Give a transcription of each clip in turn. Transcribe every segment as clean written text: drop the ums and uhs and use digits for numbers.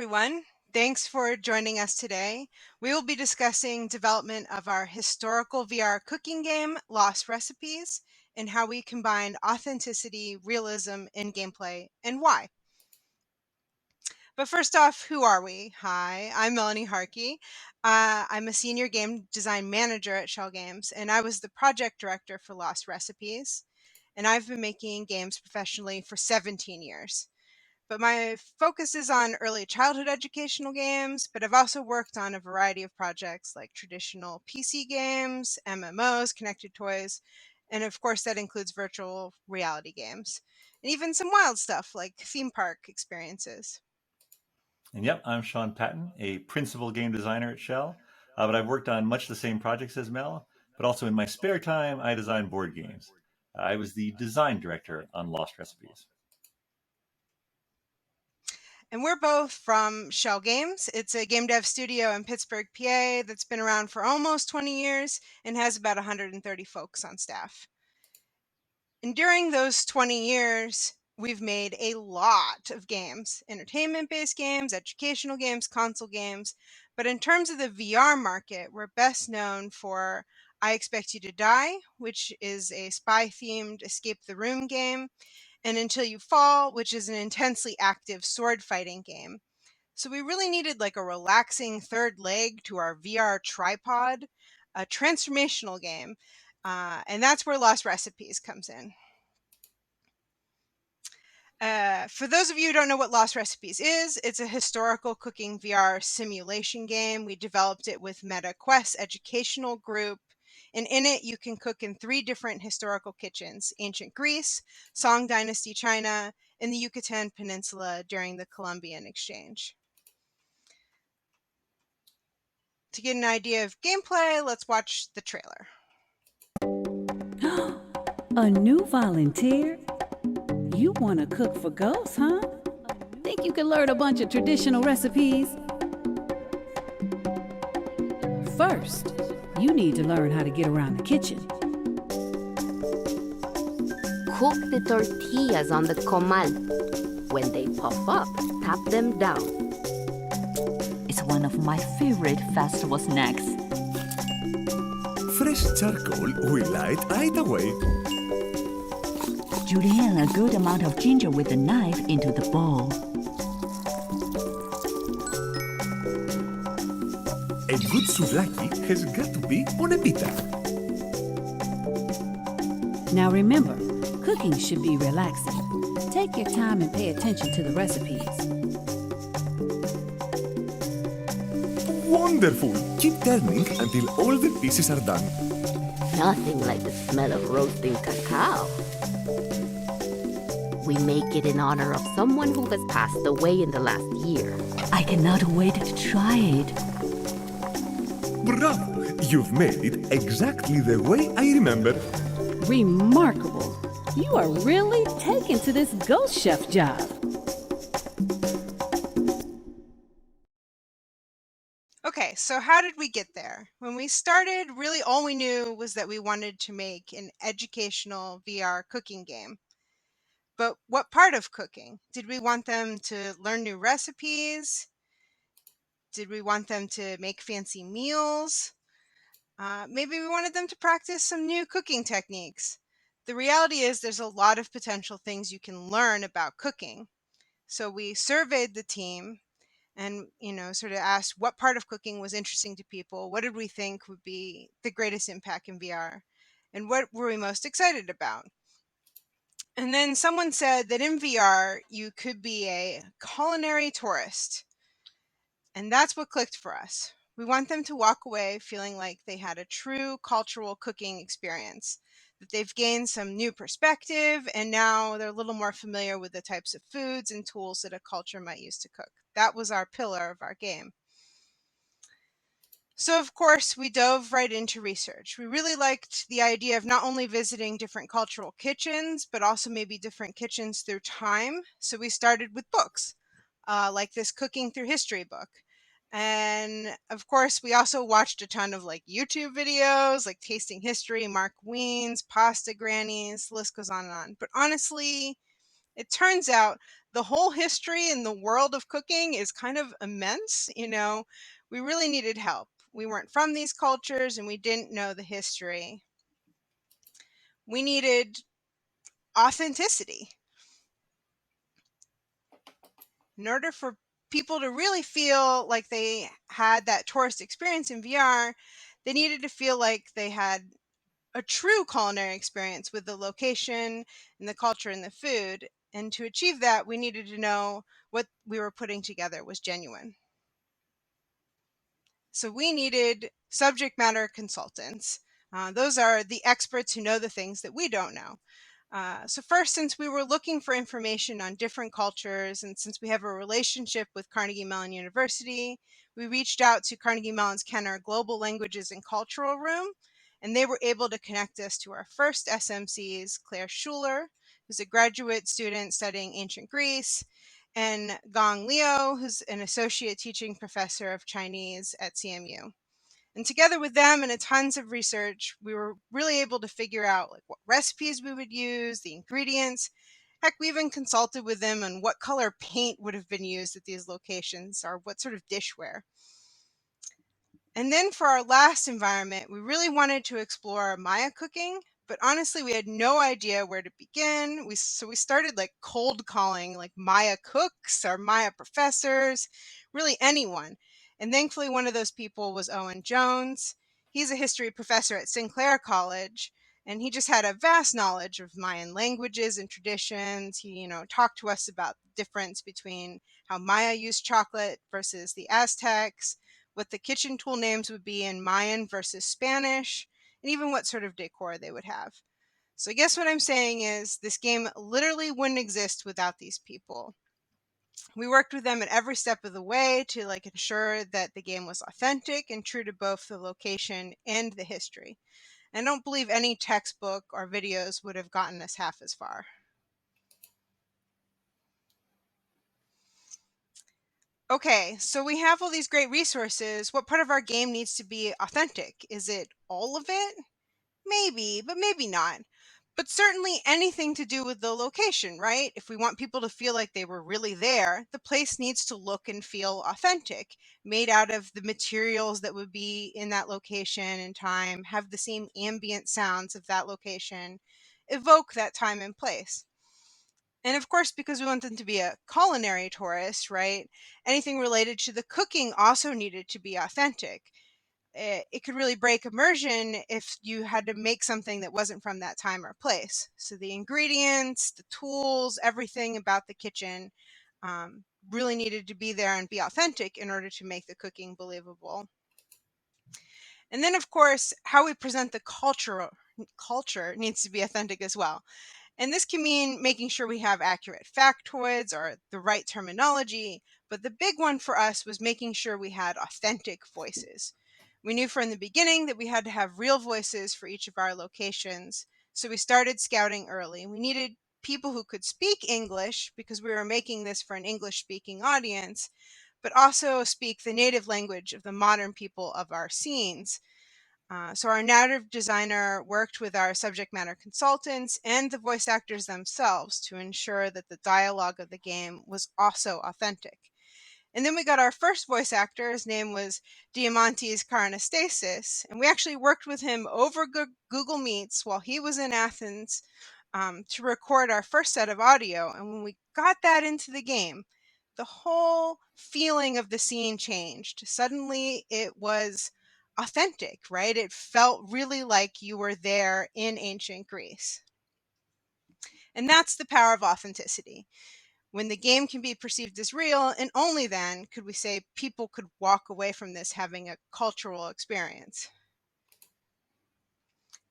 everyone. Thanks for joining us today. We will be discussing development of our historical VR cooking game, Lost Recipes, and how we combine authenticity, realism, and gameplay, and why. But first off, who are we? Hi, I'm Melanie Harkey. I'm a senior game design manager at Schell Games, and I was the project director for Lost Recipes. And I've been making games professionally for 17 years. But my focus is on early childhood educational games, but I've also worked on a variety of projects like traditional PC games, MMOs, connected toys, and of course that includes virtual reality games, and even some wild stuff like theme park experiences. And yep, I'm Shawn Patton, a principal game designer at Shell. But I've worked on much the same projects as Mel, but also in my spare time, I design board games. I was the design director on Lost Recipes. And we're both from Schell Games. It's a game dev studio in Pittsburgh, PA that's been around for almost 20 years and has about 130 folks on staff. And during those 20 years, we've made a lot of games, entertainment-based games, educational games, console games. But in terms of the VR market, we're best known for I Expect You to Die, which is a spy-themed escape the room game, and Until You Fall, which is an intensely active sword fighting game. So we really needed like a relaxing third leg to our VR tripod, a transformational game. And that's where Lost Recipes comes in. For those of you who don't know what Lost Recipes is, it's a historical cooking VR simulation game. We developed it with Meta Quest Educational Group. And in it, you can cook in 3 different historical kitchens: ancient Greece, Song Dynasty China, and the Yucatan Peninsula during the Columbian Exchange. To get an idea of gameplay, let's watch the trailer. A new volunteer? You want to cook for ghosts, huh? Think you can learn a bunch of traditional recipes? First, you need to learn how to get around the kitchen. Cook the tortillas on the comal. When they puff up, tap them down. It's one of my favorite festival snacks. Fresh charcoal will light right away. Julienne a good amount of ginger with a knife into the bowl. A good souvlaki has got to be on a pita. Now remember, cooking should be relaxing. Take your time and pay attention to the recipes. Wonderful! Keep turning until all the pieces are done. Nothing like the smell of roasting cacao. We make it in honor of someone who has passed away in the last year. I cannot wait to try it. Bravo! You've made it exactly the way I remember. Remarkable! You are really taken to this ghost chef job. Okay, so how did we get there? When we started, really all we knew was that we wanted to make an educational VR cooking game. But what part of cooking? Did we want them to learn new recipes? Did we want them to make fancy meals? Maybe we wanted them to practice some new cooking techniques. The reality is there's a lot of potential things you can learn about cooking. So we surveyed the team and sort of asked what part of cooking was interesting to people, what did we think would be the greatest impact in VR, and what were we most excited about. And then someone said that in VR you could be a culinary tourist, and that's what clicked for us. We want them to walk away feeling like they had a true cultural cooking experience, that they've gained some new perspective, and now they're a little more familiar with the types of foods and tools that a culture might use to cook. That was our pillar of our game. So, of course, we dove right into research. We really liked the idea of not only visiting different cultural kitchens, but also maybe different kitchens through time. So we started with books, like this Cooking Through History book. And of course, we also watched a ton of like YouTube videos, like Tasting History, Mark Wiens, Pasta Grannies, the list goes on and on. But honestly, It turns out the whole history in the world of cooking is kind of immense. We really needed help. We weren't from these cultures and we didn't know the history. We needed authenticity. In order for people to really feel like they had that tourist experience in VR, they needed to feel like they had a true culinary experience with the location and the culture and the food. And to achieve that, we needed to know what we were putting together was genuine. So we needed subject matter consultants. Those are the experts who know the things that we don't know. So first, since we were looking for information on different cultures, and since we have a relationship with Carnegie Mellon University, we reached out to Carnegie Mellon's Kenner Global Languages and Cultural Room, and they were able to connect us to our first SMCs, Claire Schuler, who's a graduate student studying ancient Greece, and Gong Liu, who's an associate teaching professor of Chinese at CMU. And together with them and a tons of research, we were really able to figure out what recipes we would use, the ingredients. Heck, we even consulted with them on what color paint would have been used at these locations or what sort of dishware. And then for our last environment, we really wanted to explore Maya cooking, but honestly, we had no idea where to begin. So we started like cold calling like Maya cooks or Maya professors, really anyone. And thankfully, one of those people was Owen Jones. He's a history professor at Sinclair College, and he just had a vast knowledge of Mayan languages and traditions. He, talked to us about the difference between how Maya used chocolate versus the Aztecs, what the kitchen tool names would be in Mayan versus Spanish, and even what sort of decor they would have. So I guess what I'm saying is this game literally wouldn't exist without these people. We worked with them at every step of the way to ensure that the game was authentic and true to both the location and the history. And I don't believe any textbook or videos would have gotten us half as far. Okay, so we have all these great resources. What part of our game needs to be authentic? Is it all of it? Maybe, but maybe not. But certainly anything to do with the location, right? If we want people to feel like they were really there, the place needs to look and feel authentic, made out of the materials that would be in that location and time, have the same ambient sounds of that location, evoke that time and place. And of course, because we want them to be a culinary tourist, right? Anything related to the cooking also needed to be authentic. It could really break immersion if you had to make something that wasn't from that time or place. So the ingredients, the tools, everything about the kitchen really needed to be there and be authentic in order to make the cooking believable. And then, of course, how we present the culture needs to be authentic as well. And this can mean making sure we have accurate factoids or the right terminology. But the big one for us was making sure we had authentic voices. We knew from the beginning that we had to have real voices for each of our locations. So we started scouting early. We needed people who could speak English because we were making this for an English speaking audience, but also speak the native language of the modern people of our scenes. So our narrative designer worked with our subject matter consultants and the voice actors themselves to ensure that the dialogue of the game was also authentic. And then we got our first voice actor. His name was Diamantis Karanastasis, and we actually worked with him over Google Meets while he was in Athens to record our first set of audio. And when we got that into the game, the whole feeling of the scene changed. Suddenly it was authentic, right? It felt really like you were there in ancient Greece. And that's the power of authenticity. When the game can be perceived as real, and only then could we say people could walk away from this having a cultural experience.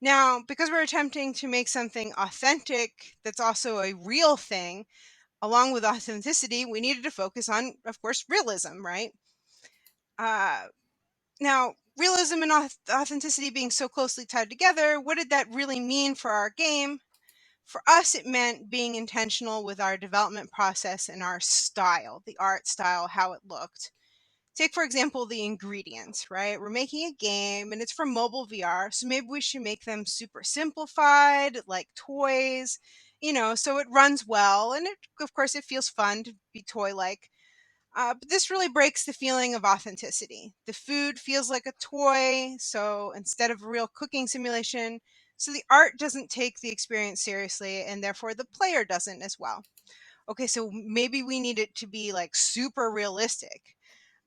Now, because we're attempting to make something authentic that's also a real thing, along with authenticity, we needed to focus on, of course, realism, right? Now, realism and authenticity being so closely tied together, what did that really mean for our game? For us, it meant being intentional with our development process and our style, the art style, how it looked. Take, for example, the ingredients, right? We're making a game and it's for mobile VR, so maybe we should make them super simplified, like toys, so it runs well, and of course it feels fun to be toy-like. But this really breaks the feeling of authenticity. The food feels like a toy, so instead of a real cooking simulation, so the art doesn't take the experience seriously, and therefore the player doesn't as well. Okay, so maybe we need it to be like super realistic.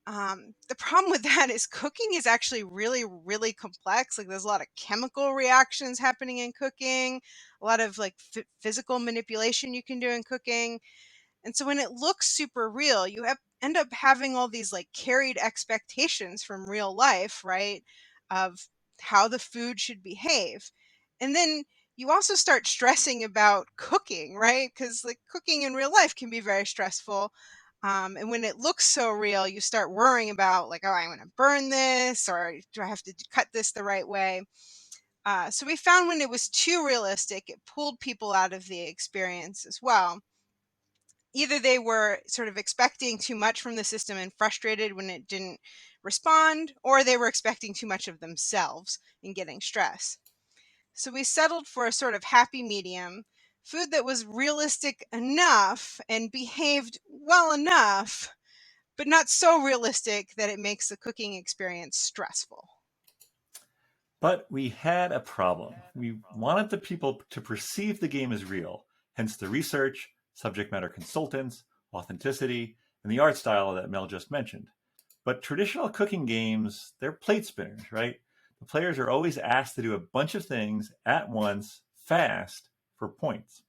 The problem with that is cooking is actually really, really complex. Like there's a lot of chemical reactions happening in cooking, a lot of like physical manipulation you can do in cooking. And so when it looks super real, end up having all these like carried expectations from real life, right? Of how the food should behave. And then you also start stressing about cooking, right? Because like cooking in real life can be very stressful. And when it looks so real, you start worrying about like, oh, I'm going to burn this, or do I have to cut this the right way? So we found when it was too realistic, it pulled people out of the experience as well. Either they were sort of expecting too much from the system and frustrated when it didn't respond, or they were expecting too much of themselves and getting stress. So we settled for a sort of happy medium, food that was realistic enough and behaved well enough, but not so realistic that it makes the cooking experience stressful. But we had a problem. We wanted the people to perceive the game as real, hence the research, subject matter consultants, authenticity, and the art style that Mel just mentioned. But traditional cooking games, they're plate spinners, right? The players are always asked to do a bunch of things at once, fast, for points.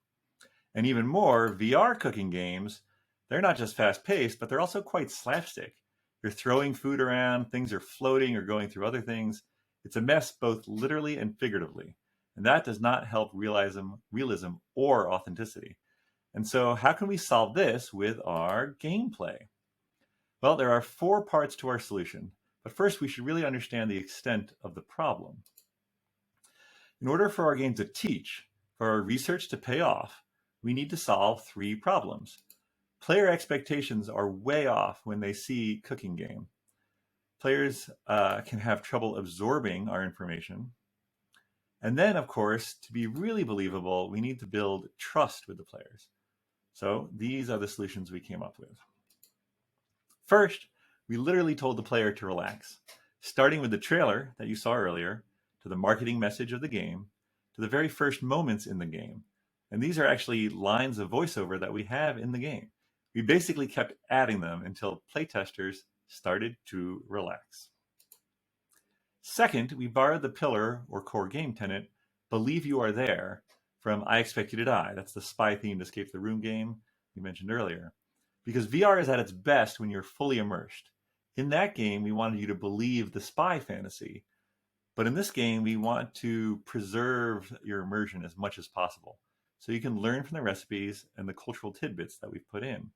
And even more, VR cooking games, they're not just fast paced, but they're also quite slapstick. You're throwing food around, things are floating or going through other things. It's a mess both literally and figuratively. And that does not help realism or authenticity. And so, how can we solve this with our gameplay? Well, there are 4 parts to our solution. But first, we should really understand the extent of the problem. In order for our game to teach, for our research to pay off, we need to solve 3 problems. Player expectations are way off when they see cooking game. Players can have trouble absorbing our information. And then, of course, to be really believable, we need to build trust with the players. So these are the solutions we came up with. First, we literally told the player to relax, starting with the trailer that you saw earlier, to the marketing message of the game, to the very first moments in the game. And these are actually lines of voiceover that we have in the game. We basically kept adding them until playtesters started to relax. Second, we borrowed the pillar or core game tenet, believe you are there, from I Expect You to Die. That's the spy-themed Escape the Room game we mentioned earlier. Because VR is at its best when you're fully immersed. In that game, we wanted you to believe the spy fantasy. But in this game, we want to preserve your immersion as much as possible, so you can learn from the recipes and the cultural tidbits that we've put in.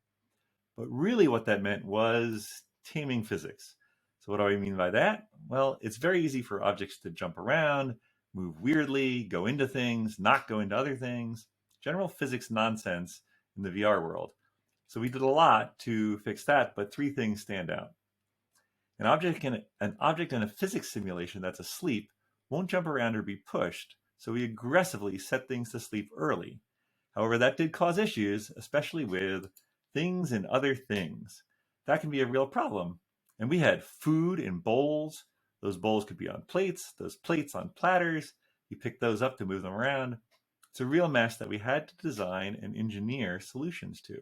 But really what that meant was taming physics. So what do I mean by that? Well, it's very easy for objects to jump around, move weirdly, go into things, not go into other things. General physics nonsense in the VR world. So we did a lot to fix that, but 3 things stand out. An object in a physics simulation that's asleep won't jump around or be pushed, so we aggressively set things to sleep early. However, that did cause issues, especially with things and other things. That can be a real problem. And we had food in bowls. Those bowls could be on plates, those plates on platters. You pick those up to move them around. It's a real mess that we had to design and engineer solutions to.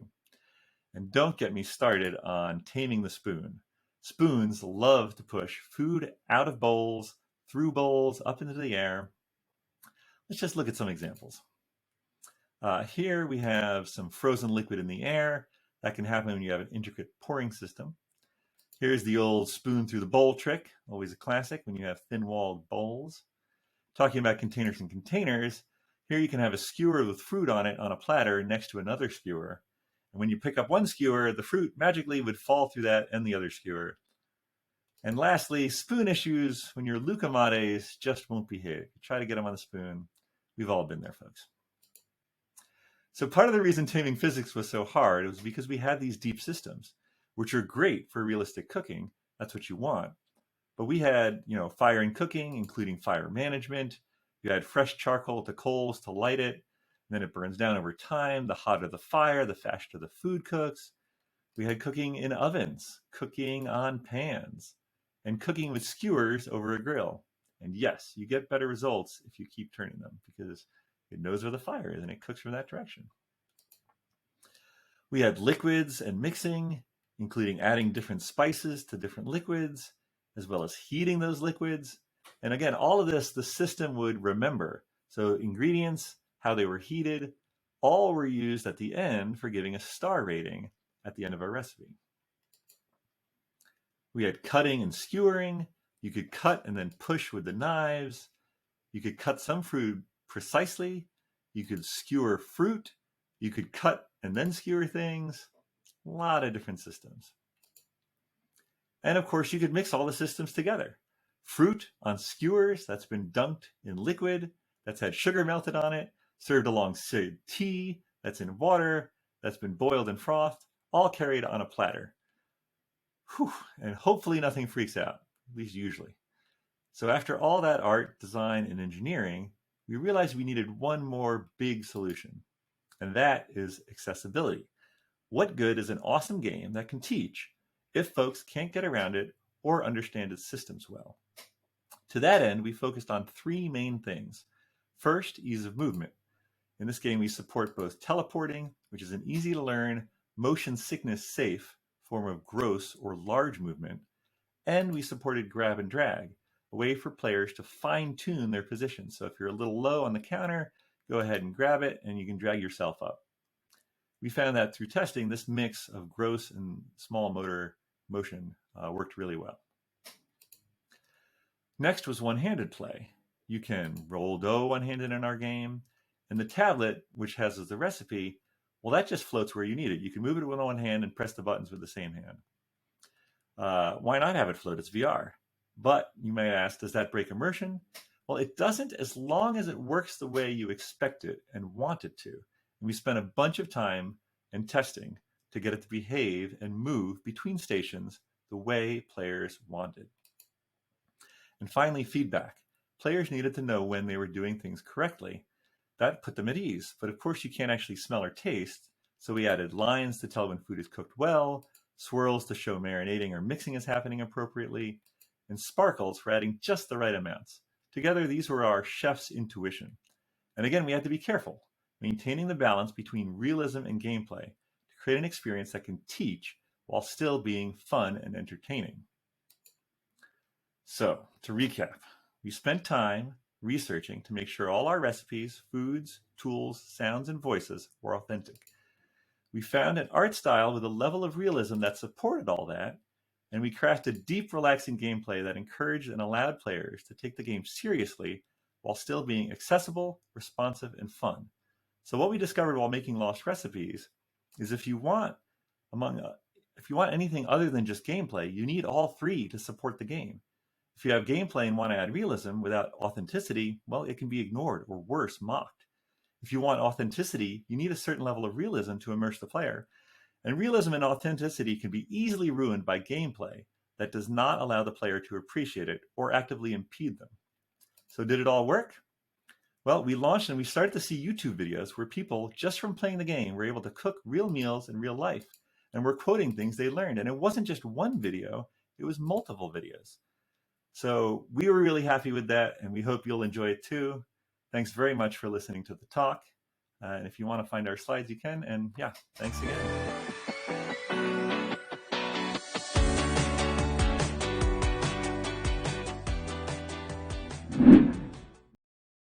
And don't get me started on taming the spoon. Spoons love to push food out of bowls, through bowls, up into the air. Let's just look at some examples. Here we have some frozen liquid in the air. That can happen when you have an intricate pouring system. Here's the old spoon through the bowl trick, always a classic when you have thin-walled bowls. Talking about containers and containers, here you can have a skewer with fruit on it on a platter next to another skewer. And when you pick up one skewer, the fruit magically would fall through that and the other skewer. And lastly, spoon issues when your lucamades just won't behave. You try to get them on the spoon. We've all been there, folks. So part of the reason taming physics was so hard was because we had these deep systems, which are great for realistic cooking. That's what you want. But we had, fire and cooking, including fire management. You had fresh charcoal to coals to light it. then it burns down over time. The hotter the fire, the faster the food cooks. We had cooking in ovens, cooking on pans, and cooking with skewers over a grill. And yes, you get better results if you keep turning them because it knows where the fire is and it cooks from that direction. We had liquids and mixing, including adding different spices to different liquids, as well as heating those liquids. And again, all of this, the system would remember. So ingredients, how they were heated, all were used at the end for giving a star rating at the end of our recipe. We had cutting and skewering. You could cut and then push with the knives. You could cut some fruit precisely. You could skewer fruit. You could cut and then skewer things. A lot of different systems. And of course, you could mix all the systems together. Fruit on skewers that's been dunked in liquid, that's had sugar melted on it, served alongside tea that's in water, that's been boiled and frothed, all carried on a platter. Whew, and hopefully nothing freaks out, at least usually. So after all that art, design, and engineering, we realized we needed one more big solution, and that is accessibility. What good is an awesome game that can teach if folks can't get around it or understand its systems well? To that end, we focused on three main things. First, ease of movement. In this game, we support both teleporting, which is an easy to learn, motion sickness safe form of gross or large movement, and we supported grab and drag, a way for players to fine-tune their position. So if you're a little low on the counter, go ahead and grab it and you can drag yourself up. We found that through testing, this mix of gross and small motor motion worked really well. Next was one-handed play. You can roll dough one-handed in our game, and the tablet, which has as the recipe, well, that just floats where you need it. You can move it with one hand and press the buttons with the same hand. Why not have it float? It's VR. But you may ask, does that break immersion? Well, it doesn't as long as it works the way you expect it and want it to. And we spent a bunch of time and testing to get it to behave and move between stations the way players wanted. And finally, feedback. Players needed to know when they were doing things correctly. That put them at ease, but of course you can't actually smell or taste, so we added lines to tell when food is cooked well, swirls to show marinating or mixing is happening appropriately, and sparkles for adding just the right amounts. Together, these were our chef's intuition. And again, we had to be careful, maintaining the balance between realism and gameplay to create an experience that can teach while still being fun and entertaining. So, to recap, we spent time researching to make sure all our recipes, foods, tools, sounds, and voices were authentic. We found an art style with a level of realism that supported all that, and we crafted deep, relaxing gameplay that encouraged and allowed players to take the game seriously while still being accessible, responsive, and fun. So what we discovered while making Lost Recipes is if you want anything other than just gameplay, you need all three to support the game. If you have gameplay and want to add realism without authenticity, well, it can be ignored or worse, mocked. If you want authenticity, you need a certain level of realism to immerse the player. And realism and authenticity can be easily ruined by gameplay that does not allow the player to appreciate it or actively impede them. So did it all work? Well, we launched and we started to see YouTube videos where people, just from playing the game, were able to cook real meals in real life and were quoting things they learned. And it wasn't just one video, it was multiple videos. So we were really happy with that, and we hope you'll enjoy it too. Thanks very much for listening to the talk. And if you want to find our slides, you can. And yeah, thanks again.